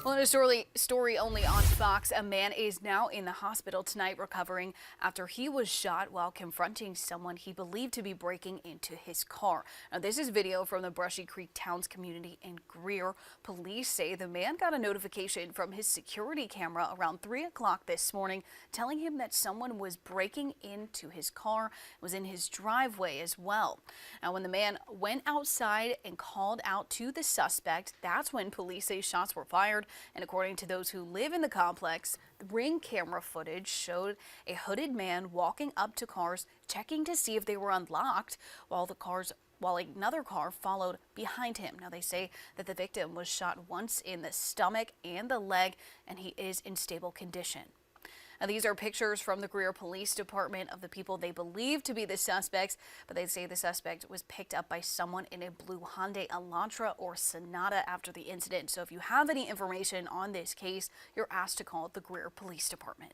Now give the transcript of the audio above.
Well, in a story only on Fox, a man is now in the hospital tonight recovering after he was shot while confronting someone he believed to be breaking into his car. Now, this is video from the Brushy Creek Towns community in Greer. Police say the man got a notification from his security camera around 3 o'clock this morning telling him that someone was breaking into his car, was in his driveway as well. Now, when the man went outside and called out to the suspect, that's when police say shots were fired. And according to those who live in the complex, the ring camera footage showed a hooded man walking up to cars, checking to see if they were unlocked, while another car followed behind him. Now, they say that the victim was shot once in the stomach and the leg, and he is in stable condition. Now, these are pictures from the Greer Police Department of the people they believe to be the suspects, but they say the suspect was picked up by someone in a blue Hyundai Elantra or Sonata after the incident. So if you have any information on this case, you're asked to call the Greer Police Department.